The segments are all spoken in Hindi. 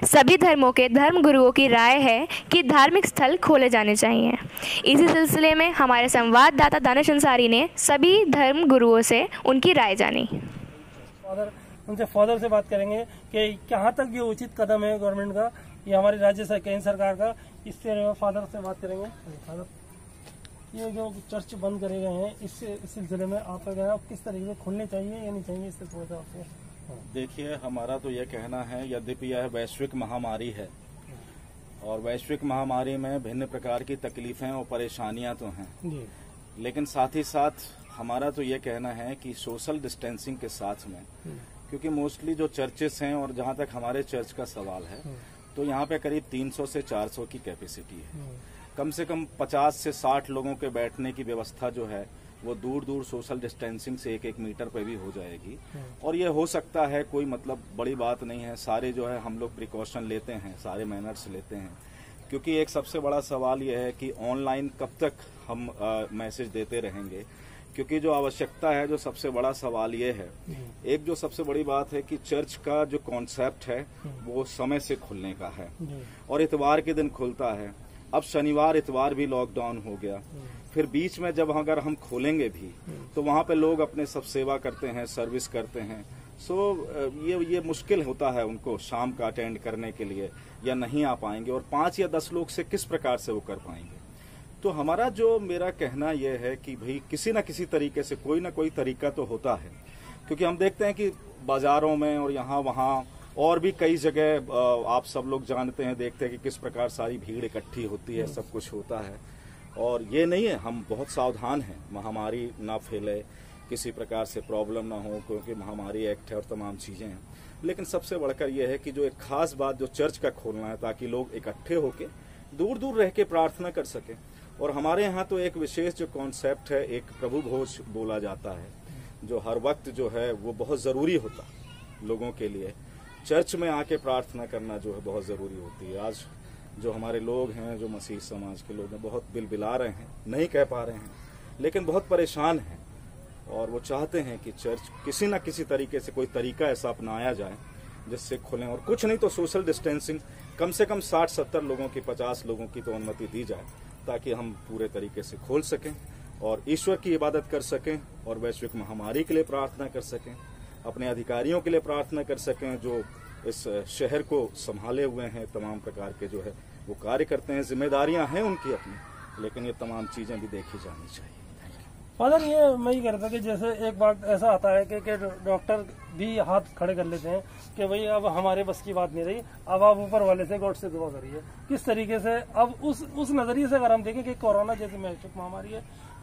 सभी धर्मों के धर्म गुरुओं की राय है कि धार्मिक स्थल खोले जाने चाहिए। इसी सिलसिले में हमारे संवाददाता दानिश अंसारी ने सभी धर्म गुरुओं से उनकी राय जानी। उनसे फादर से बात करेंगे कि कहाँ तक ये उचित कदम है गवर्नमेंट का, ये हमारी राज्य केंद्र सरकार का, इससे फादर से बात करेंगे। फादर, ये जो चर्च बंद करे गए हैं इस सिलसिले में आपका कहना किस तरीके से खोलने चाहिए या नहीं चाहिए, इससे थोड़ा सा आपको। देखिए, हमारा तो ये कहना है, यद्यपि यह वैश्विक महामारी है और वैश्विक महामारी में भिन्न प्रकार की तकलीफें और परेशानियां तो हैं, लेकिन साथ ही साथ हमारा तो ये कहना है कि सोशल डिस्टेंसिंग के साथ में, क्योंकि मोस्टली जो चर्चेस हैं और जहां तक हमारे चर्च का सवाल है तो यहाँ पे करीब 300 से 400 की कैपेसिटी है। कम से कम 50 से 60 लोगों के बैठने की व्यवस्था जो है वो दूर दूर सोशल डिस्टेंसिंग से 1-1 मीटर पे भी हो जाएगी। और ये हो सकता है, कोई मतलब बड़ी बात नहीं है, सारे जो है हम लोग प्रिकॉशन लेते हैं, सारे मैनर्स लेते हैं। क्योंकि एक सबसे बड़ा सवाल यह है कि ऑनलाइन कब तक हम मैसेज देते रहेंगे, क्योंकि जो आवश्यकता है, जो सबसे बड़ा सवाल ये है, एक जो सबसे बड़ी बात है कि चर्च का जो कॉन्सेप्ट है वो समय से खुलने का है और इतवार के दिन खुलता है। अब शनिवार इतवार भी लॉकडाउन हो गया, फिर बीच में जब अगर हम खोलेंगे भी तो वहां पे लोग अपने सब सेवा करते हैं, सर्विस करते हैं। ये मुश्किल होता है उनको शाम का अटेंड करने के लिए, या नहीं आ पाएंगे, और 5 या 10 लोग से किस प्रकार से वो कर पाएंगे। तो हमारा जो मेरा कहना यह है कि भाई किसी न किसी तरीके से कोई ना कोई तरीका तो होता है, क्योंकि हम देखते हैं कि बाजारों में और यहाँ वहाँ और भी कई जगह आप सब लोग जानते हैं, देखते हैं कि किस प्रकार सारी भीड़ इकट्ठी होती है, सब कुछ होता है। और ये नहीं है, हम बहुत सावधान हैं, महामारी ना फैले, किसी प्रकार से प्रॉब्लम ना हो, क्योंकि महामारी एक्ट है और तमाम चीजें हैं। लेकिन सबसे बढ़कर यह है कि जो एक खास बात जो चर्च का खोलना है, ताकि लोग इकट्ठे होके दूर दूर रह के प्रार्थना कर सकें। और हमारे यहाँ तो एक विशेष जो कॉन्सेप्ट है, एक प्रभु भोज बोला जाता है, जो हर वक्त जो है वो बहुत जरूरी होता है लोगों के लिए। चर्च में आके प्रार्थना करना जो है बहुत जरूरी होती है। आज जो हमारे लोग हैं, जो मसीह समाज के लोग हैं, बहुत बिलबिला रहे हैं, नहीं कह पा रहे हैं, लेकिन बहुत परेशान हैं और वो चाहते हैं कि चर्च किसी न किसी तरीके से कोई तरीका ऐसा अपनाया जाए जिससे खुलें। और कुछ नहीं तो सोशल डिस्टेंसिंग, कम से कम 60-70 लोगों की, 50 लोगों की तो अनुमति दी जाए, ताकि हम पूरे तरीके से खोल सकें और ईश्वर की इबादत कर सकें और वैश्विक महामारी के लिए प्रार्थना कर सकें, अपने अधिकारियों के लिए प्रार्थना कर सकें जो इस शहर को संभाले हुए हैं, तमाम प्रकार के जो है वो कार्य करते हैं, जिम्मेदारियां हैं उनकी अपनी, लेकिन ये तमाम चीजें भी देखी जानी चाहिए। फादर, ये मैं ही कह रहा था कि जैसे एक बात ऐसा आता है कि डॉक्टर भी हाथ खड़े कर लेते हैं कि भाई अब हमारे बस की बात नहीं रही, अब आप ऊपर वाले से गॉड से दुआ करिए। किस तरीके से अब उस नजरिए से अगर हम देखें कि कोरोना जैसी वैश्विक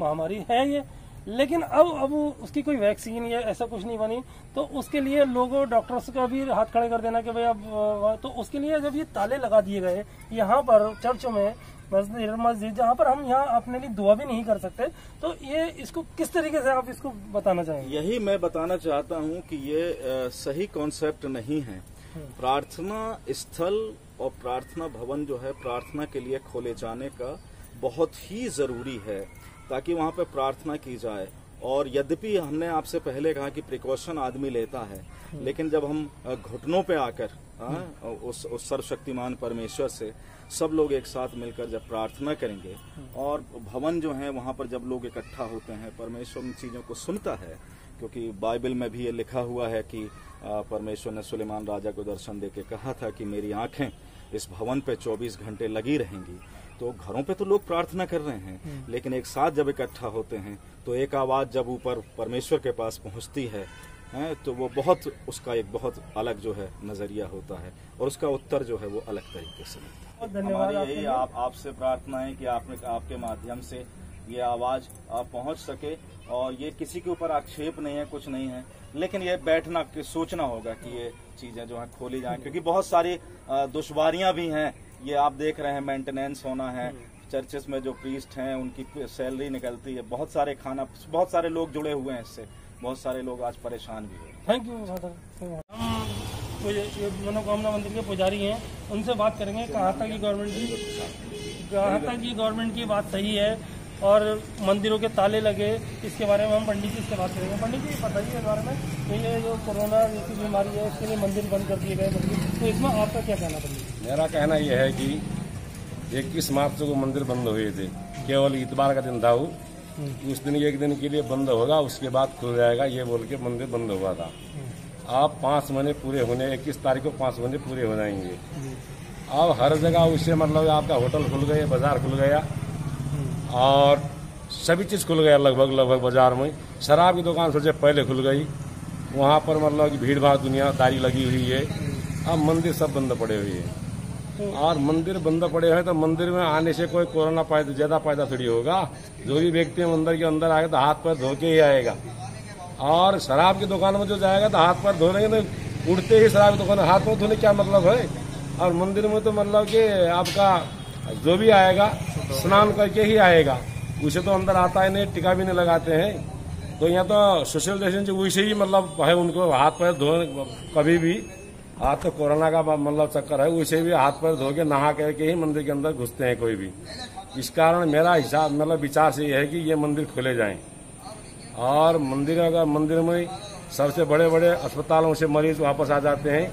महामारी है ये, लेकिन अब उसकी कोई वैक्सीन या ऐसा कुछ नहीं बनी, तो उसके लिए लोगों डॉक्टर्स का भी हाथ खड़े कर देना कि भाई अब, तो उसके लिए जब ये ताले लगा दिए गए यहाँ पर चर्चों में, मस्जिद जहाँ पर हम यहाँ अपने लिए दुआ भी नहीं कर सकते, तो ये इसको किस तरीके से आप इसको बताना चाहेंगे? यही मैं बताना चाहता हूँ कि ये सही कॉन्सेप्ट नहीं है। प्रार्थना स्थल और प्रार्थना भवन जो है प्रार्थना के लिए खोले जाने का बहुत ही जरूरी है, ताकि वहाँ पे प्रार्थना की जाए। और यद्यपि हमने आपसे पहले कहा कि प्रिकॉशन आदमी लेता है, लेकिन जब हम घुटनों पे आकर उस सर्वशक्तिमान परमेश्वर से सब लोग एक साथ मिलकर जब प्रार्थना करेंगे, और भवन जो है वहाँ पर जब लोग इकट्ठा होते हैं, परमेश्वर उन चीजों को सुनता है। क्योंकि बाइबल में भी ये लिखा हुआ है कि परमेश्वर ने सुलेमान राजा को दर्शन देके कहा था कि मेरी आंखें इस भवन पे 24 घंटे लगी रहेंगी। तो घरों पे तो लोग प्रार्थना कर रहे हैं, लेकिन एक साथ जब इकट्ठा होते हैं तो एक आवाज जब ऊपर परमेश्वर के पास पहुंचती है, तो वो उसका एक बहुत अलग जो है नजरिया होता है और उसका उत्तर जो है वो अलग तरीके से मिलता है। धन्यवाद। यही आपसे प्रार्थना है कि आपके माध्यम से ये आवाज पहुंच सके, और ये किसी के ऊपर आक्षेप नहीं है, कुछ नहीं है, लेकिन ये बैठना सोचना होगा कि ये चीजें जो है खोली जाएं, क्योंकि बहुत सारी दुश्वारियां भी हैं। ये आप देख रहे हैं, मेंटेनेंस होना है, चर्चेस में जो प्रीस्ट हैं उनकी सैलरी निकलती है, बहुत सारे लोग जुड़े हुए हैं इससे, बहुत सारे लोग आज परेशान भी हैं। Thank you father. हम ये मनोकामना मंदिर के पुजारी हैं, उनसे बात करेंगे कहाँ तक ये गवर्नमेंट की बात सही है और मंदिरों के ताले लगे, इसके बारे में हम पंडित जी से बात करेंगे। पंडित जी बताइए इस बारे में, ये जो कोरोना जैसी बीमारी है इसके लिए मंदिर बंद कर दिए गए, मंदिर तो इसमें आपका क्या कहना पड़ेगा? मेरा कहना यह है कि 21 मार्च को मंदिर बंद हुए थे, केवल इतवार का दिन था वो, उस दिन एक दिन के लिए बंद होगा, उसके बाद खुल जाएगा, ये बोल के मंदिर बंद हुआ था। अब 5 महीने पूरे होने, 21 तारीख को 5 महीने पूरे हो जाएंगे। अब हर जगह उससे मतलब आपका होटल खुल गए, बाजार खुल गया और सभी चीज़ खुल गया लगभग बाजार में। शराब की दुकान सबसे पहले खुल गई, वहाँ पर मतलब कि भीड़ भाड़ दुनियादारी लगी हुई है। अब मंदिर सब बंद पड़े हुए हैं और मंदिर बंद पड़े हैं तो मंदिर में आने से कोई कोरोना ज़्यादा फायदा थोड़ी होगा। जो भी व्यक्ति मंदिर के अंदर आएगा तो हाथ पैर धो के ही आएगा, और शराब की दुकान में जो जाएगा तो हाथ पैर धोने तो उठते ही शराब की दुकान हाथ पैर धोने क्या मतलब है। और मंदिर में तो मतलब कि आपका जो भी आएगा स्नान करके ही आएगा, उसे तो अंदर आता है नहीं, टीका भी नहीं लगाते हैं। तो यहाँ तो सोशल डिस्टेंसिंग वैसे ही मतलब है, उनको हाथ पैर धोने कभी भी, आज तो कोरोना का मतलब चक्कर है, वैसे भी हाथ पैर धो के नहा करके ही मंदिर के अंदर घुसते हैं कोई भी। इस कारण मेरा हिसाब मतलब विचार से यह है कि ये मंदिर खुले जाएं और मंदिर में सबसे बड़े बड़े अस्पतालों से मरीज वापस आ जाते हैं,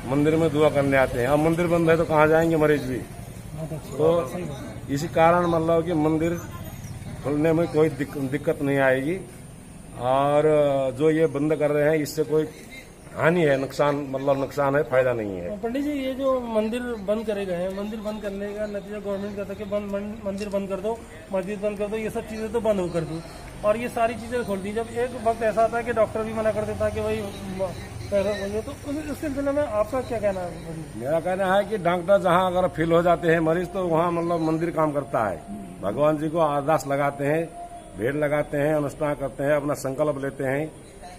मंदिर में दुआ करने आते हैं। अब मंदिर बंद है तो कहाँ जाएंगे मरीज भी। तो इसी कारण मतलब कि मंदिर खुलने में कोई दिक्कत नहीं आएगी, और जो ये बंद कर रहे हैं इससे कोई हानि है, नुकसान है, फायदा नहीं है। पंडित जी, ये जो मंदिर बंद करे गए हैं, मंदिर बंद करने का नतीजा गवर्नमेंट कहता है कि मंदिर बंद कर दो, मस्जिद बंद कर दो, ये सब चीजें तो बंद कर दो और ये सारी चीजें खोल दी। जब एक वक्त ऐसा आता है कि डॉक्टर भी मना कर देता है कि भाई पैसा बोलिए, तो उस सिलसिले में आपका क्या कहना है? मेरा कहना है कि डॉक्टर जहाँ अगर फेल हो जाते हैं मरीज तो वहाँ मतलब मंदिर काम करता है। भगवान जी को अरदास लगाते हैं, भीड़ लगाते हैं, अनुष्ठान करते हैं, अपना संकल्प लेते हैं,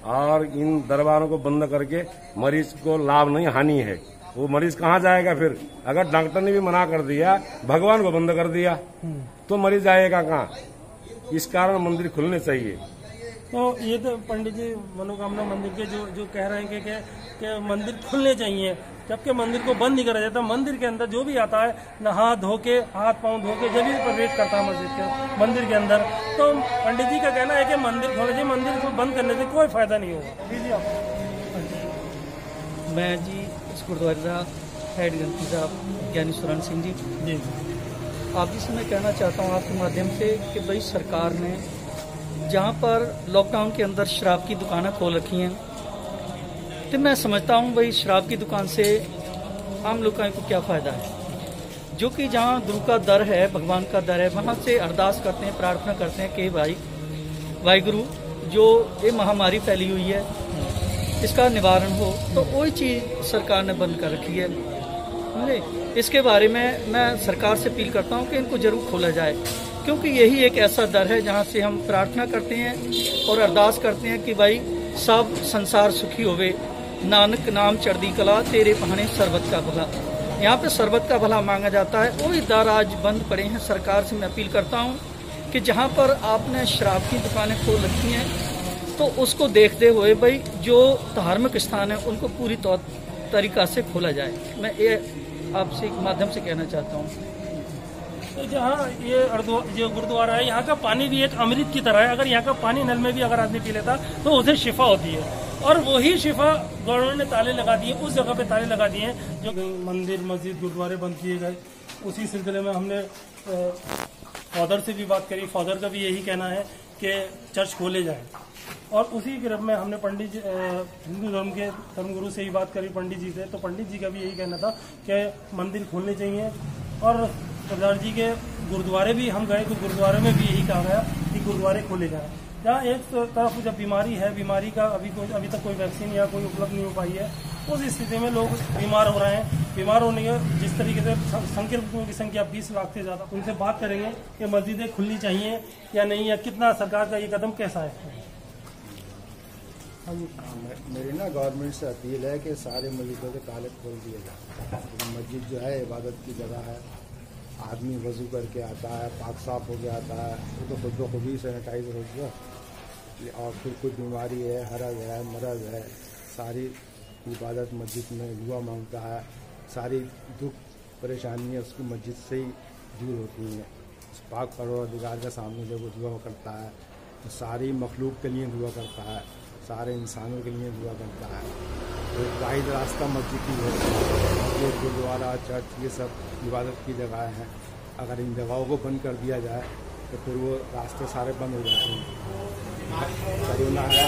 और इन दरबारों को बंद करके मरीज को लाभ नहीं हानि है। वो मरीज कहाँ जाएगा फिर? अगर डॉक्टर ने भी मना कर दिया, भगवान को बंद कर दिया, तो मरीज जाएगा कहाँ? इस कारण मंदिर खुलने चाहिए। तो ये तो पंडित जी मनोकामना मंदिर के जो कह रहे हैं कि मंदिर खुलने चाहिए, जबकि मंदिर को बंद नहीं करा जाता। मंदिर के अंदर जो भी आता है नहा धो के, हाथ पांव धो के जब भी प्रवेश करता है मंदिर के अंदर, तो पंडित जी का कहना है कि मंदिर खोलना चाहिए, मंदिर को बंद करने से कोई फायदा नहीं होगा। दीजिए आप। मैं जी इस गुरुद्वारे का हेड ग्रंथी साहब ज्ञानी सुरन सिंह जी आप जी से मैं कहना चाहता हूँ आपके माध्यम से कि भाई सरकार ने जहाँ पर लॉकडाउन के अंदर शराब की दुकानें खोल रखी हैं, तो मैं समझता हूँ भाई शराब की दुकान से आम लोगों को क्या फ़ायदा है। जो कि जहाँ गुरु का दर है, भगवान का दर है, वहाँ से अरदास करते हैं, प्रार्थना करते हैं कि भाई वाहिगुरु जो ये महामारी फैली हुई है इसका निवारण हो, तो वही चीज़ सरकार ने बंद कर रखी है। समझे? इसके बारे में मैं सरकार से अपील करता हूँ कि इनको जरूर खोला जाए, क्योंकि यही एक ऐसा दर है जहाँ से हम प्रार्थना करते हैं और अरदास करते हैं कि भाई सब संसार सुखी होवे, नानक नाम चढ़दी कला, तेरे पहाने सरबत का भला। यहाँ पे सरबत का भला मांगा जाता है, वही दर आज बंद पड़े हैं। सरकार से मैं अपील करता हूँ कि जहाँ पर आपने शराब की दुकानें खोल रखी हैं तो उसको देखते हुए भाई जो धार्मिक स्थान है उनको पूरी तरीका से खोला जाए। मैं ये आपसे एक माध्यम से कहना चाहता हूँ। तो जहाँ ये जो गुरुद्वारा है, यहाँ का पानी भी एक अमृत की तरह है। अगर यहाँ का पानी नल में भी अगर आदमी पी लेता तो उसे शिफा होती है, और वही शिफा गवर्नमेंट ने ताले लगा दिए, उस जगह पे ताले लगा दिए हैं जो मंदिर मस्जिद गुरुद्वारे बंद किए गए। उसी सिलसिले में हमने फादर से भी बात करी। फादर का भी यही कहना है कि चर्च खोले जाए, और उसी क्रम में हमने पंडित हिंदू धर्म के धर्मगुरु से ही बात करी, पंडित जी से। तो पंडित जी का भी यही कहना था कि मंदिर खोलने चाहिए, और सरदार जी के गुरुद्वारे भी हम गए तो गुरुद्वारे में भी यही कहा गया कि गुरुद्वारे खोले जाए। जहाँ एक तरफ जब बीमारी है, बीमारी का अभी तक कोई वैक्सीन या कोई उपलब्ध नहीं हो पाई है, उस स्थिति में लोग बीमार हो रहे हैं। बीमार होने के जिस तरीके से संक्रमितों की संख्या 20 लाख से ज़्यादा, उनसे बात करेंगे कि मस्जिदें खुलनी चाहिए या नहीं, या कितना सरकार का ये कदम कैसा है। मेरी ना गवर्नमेंट से अपील है कि सारे मस्जिदों के ताले खोल दिए जाए। मस्जिद जो है इबादत की जगह है, आदमी वजू करके आता है, पाक साफ हो गया आता है, वो तो खुद ब खुद ही सैनिटाइजर हो गया, और फिर कोई बीमारी है, हरज है, मरज है, सारी इबादत मस्जिद में दुआ मांगता है, सारी दुख परेशानियाँ उसकी मस्जिद से ही दूर होती हैं। उस पाक परवरदिगार के सामने जब वो दुआ करता है तो सारी मखलूक के लिए दुआ करता है, सारे इंसानों के लिए दुआ करता है। तो वाहिद रास्ता मस्जिद की है। ये गुरुद्वारा, चर्च, ये सब इबादत की जगह हैं। अगर इन जगहों को बंद कर दिया जाए तो फिर वो रास्ते सारे बंद हो जाते हैं। कोरोना है,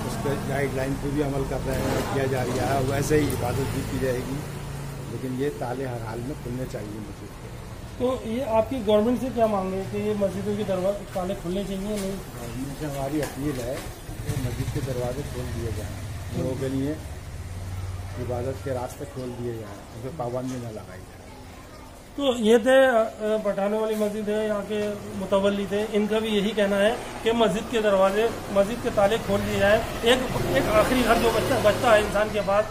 उस पर गाइडलाइन पर भी अमल कर रहे हैं, किया जा रहा है, वैसे ही इबादत भी की जाएगी। लेकिन ये ताले हर हाल में खुलने चाहिए मस्जिद के। तो ये आपकी गवर्नमेंट से क्या मांग है कि ये मस्जिदों के दरवाजे ताले खुलने चाहिए? नहीं, गवर्नमेंट से हमारी अपील है कि मस्जिद के दरवाजे खोल दिए जाएँ, लोगों के लिए इबादत के रास्ते खोल दिए जाएँ, उस पर पाबंदी न लगाई जाए। तो ये थे पठाने वाली मस्जिद है, यहाँ के मुतवल्ली थे, इनका भी यही कहना है कि मस्जिद के दरवाजे, मस्जिद के ताले खोल दिए जाए। एक आखिरी घर जो बचता है इंसान के पास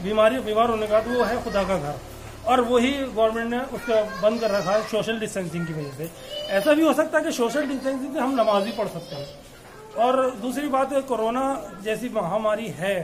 बीमार होने का, तो वो है खुदा का घर, और वही गवर्नमेंट ने उसको बंद कर रखा है सोशल डिस्टेंसिंग की वजह से। ऐसा भी हो सकता है कि सोशल डिस्टेंसिंग से हम नमाज भी पढ़ सकते हैं। और दूसरी बात, कोरोना जैसी महामारी है,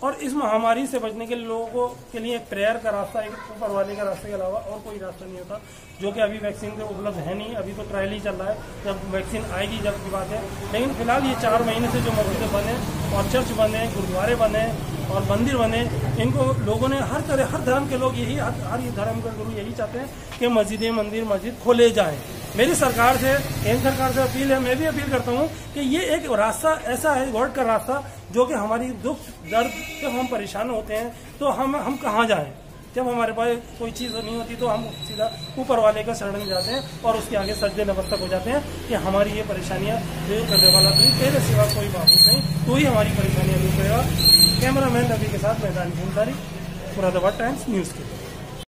और इस महामारी से बचने के लिए लोगों के लिए एक प्रेयर का रास्ता, एक ऊपर वाले का रास्ते के अलावा और कोई रास्ता नहीं होता, जो कि अभी वैक्सीन से उपलब्ध है नहीं। अभी तो ट्रायल ही चल रहा है, जब वैक्सीन आएगी जब की बात है। लेकिन फिलहाल ये 4 महीने से जो मस्जिदें बने और चर्च बने, गुरुद्वारे बने और मंदिर बने, इनको लोगों ने हर धर्म के लोग यही, हर धर्म के गुरु यही चाहते हैं कि मस्जिदें, मंदिर, मस्जिद खोले जाएं। मेरी सरकार से, केंद्र सरकार से अपील है, मैं भी अपील करता हूं कि ये एक रास्ता ऐसा है, गॉड का रास्ता, जो कि हमारी दुख दर्द, जब हम परेशान होते हैं तो हम कहाँ जाएं? जब हमारे पास कोई चीज़ नहीं होती तो हम सीधा ऊपर वाले का शरण में जाते हैं और उसके आगे सजदे नमस्तक हो जाते हैं कि हमारी ये परेशानियां दूर करने वाला नहीं, तेरे सिवा कोई माबूद नहीं, तो ही हमारी परेशानियां दूर करेगा। कैमरामैन रवि के साथ मैदानी अंसारी, मुरादाबाद टाइम्स न्यूज़ के लिए।